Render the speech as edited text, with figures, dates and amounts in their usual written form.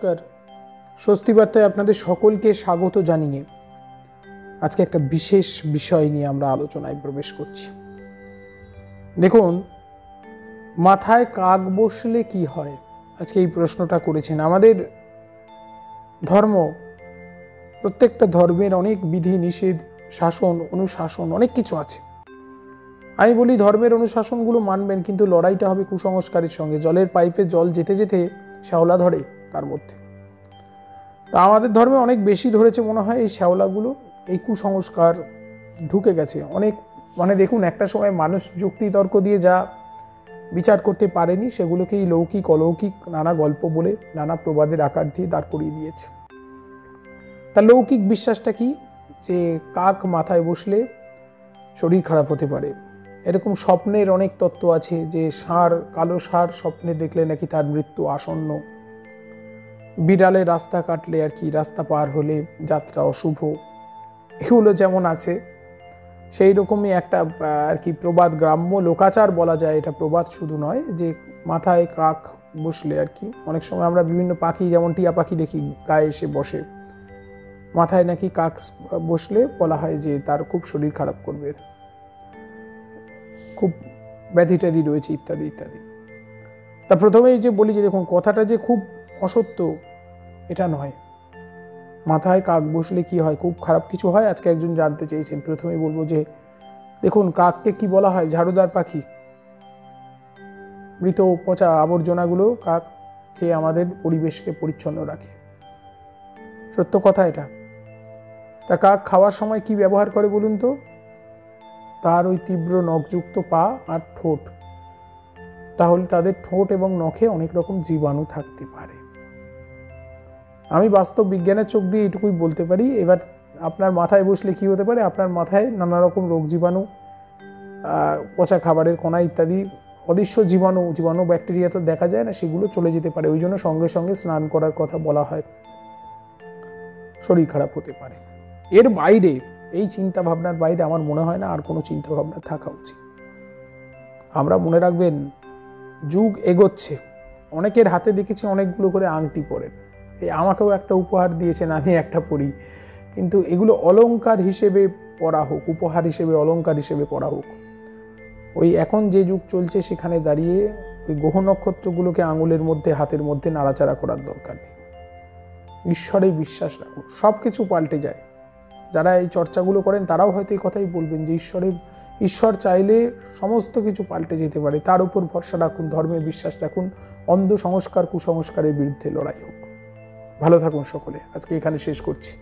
নমস্কার। স্বস্তি বার্তায় আপনাদের সকলকে স্বাগত জানিয়ে আজকে একটা বিশেষ বিষয় নিয়ে আমরা আলোচনায় প্রবেশ করছি। দেখুন, মাথায় কাক বসলে কি হয়, আজকে এই প্রশ্নটা করেছেন। আমাদের ধর্ম, প্রত্যেকটা ধর্মের অনেক বিধি নিষেধ, শাসন অনুশাসন অনেক কিছু আছে। আমি বলি ধর্মের অনুশাসনগুলো মানবেন, কিন্তু লড়াইটা হবে কুসংস্কারের সঙ্গে। জলের পাইপে জল যেতে যেতে শ্যাওলা ধরে তার মধ্যে। তা আমাদের ধর্মে অনেক বেশি ধরেছে মনে হয় এই শ্যাওলাগুলো, এই কুসংস্কার ঢুকে গেছে অনেক। দেখুন, একটা সময় মানুষ যুক্তি তর্ক দিয়ে যা বিচার করতে পারেনি সেগুলোকেই লৌকিক অলৌকিক নানা গল্প বলে নানা প্রবাদের আকার দিয়ে দাঁড় করিয়ে দিয়েছে। তা লৌকিক বিশ্বাসটা কি? যে কাক মাথায় বসলে শরীর খারাপ হতে পারে। এরকম স্বপ্নের অনেক তত্ত্ব আছে যে কালো ষাঁড় স্বপ্নে দেখলে নাকি তার মৃত্যু আসন্ন। বিড়ালে রাস্তা কাটলে আর কি, রাস্তা পার হলে যাত্রা অশুভ। এগুলো যেমন আছে, সেই রকমই একটা আর কি প্রবাদ, গ্রাম্য লোকাচার বলা যায়। এটা প্রবাদ শুধু নয়, যে মাথায় কাক বসলে আর কি, অনেক সময় আমরা বিভিন্ন পাখি, যেমন টিয়া পাখি দেখি গায়ে এসে বসে, মাথায় নাকি কাক বসলে বলা হয় যে তার খুব শরীর খারাপ করবে, খুব ব্যাধি ট্যাধি রয়েছে ইত্যাদি ইত্যাদি। তা প্রথমেই যে বলি যে দেখুন, কথাটা যে খুব অসত্য এটা নয়। মাথায় কাক বসলে কি হয়? খুব খারাপ কিছু হয়? আজকে একজন জানতে চেয়েছেন। প্রথমেই বলবো যে দেখুন, কাককে কি বলা হয়? ঝাড়ুদার পাখি। মৃত পচা আবর্জনাগুলো কাক খেয়ে আমাদের পরিবেশকে পরিচ্ছন্ন রাখে, সত্য কথা এটা। তা কাক খাওয়ার সময় কি ব্যবহার করে বলুন তো? তার ওই তীব্র নখযুক্ত পা আর ঠোঁট। তাহলে তাদের ঠোঁট এবং নখে অনেক রকম জীবাণু থাকতে পারে। আমি বাস্তব বিজ্ঞানের চোখ দিয়ে এটুকুই বলতে পারি। এবার আপনার মাথায় বসলে কি হতে পারে? আপনার মাথায় নানা রকম রোগ জীবাণু, পচা খাবারের কণা ইত্যাদি অদৃশ্য জীবাণু ব্যাকটেরিয়া তো দেখা যায় না, সেগুলো চলে যেতে পারে। ওই জন্য সঙ্গে সঙ্গে স্নান করার কথা বলা হয়, শরীর খারাপ হতে পারে। এর বাইরে, এই চিন্তা ভাবনার বাইরে আমার মনে হয় না আর কোনো চিন্তা ভাবনা থাকা উচিত। আমরা মনে রাখবেন, যুগ এগোচ্ছে। অনেকের হাতে দেখেছি অনেকগুলো করে আংটি পরেন। আমাকেও একটা উপহার দিয়েছেন, আমি একটা পরি। কিন্তু এগুলো অলংকার হিসেবে পরা হোক, উপহার হিসেবে, অলংকার হিসেবে পরা হোক। ওই এখন যে যুগ চলছে সেখানে দাঁড়িয়ে ওই গ্রহ নক্ষত্রগুলোকে আঙুলের মধ্যে, হাতের মধ্যে নাড়াচাড়া করার দরকার নেই। ঈশ্বরে বিশ্বাস রাখুন, সব কিছু পাল্টে যায়। যারা এই চর্চাগুলো করেন তারাও হয়তো এই কথাই বলবেন যে ঈশ্বর চাইলে সমস্ত কিছু পাল্টে যেতে পারে। তার উপর ভরসা রাখুন, ধর্মে বিশ্বাস রাখুন, অন্ধ সংস্কার কুসংস্কারের বিরুদ্ধে লড়াই হোক। ভালো থাকুন সকলে। আজকে এখানে শেষ করছি।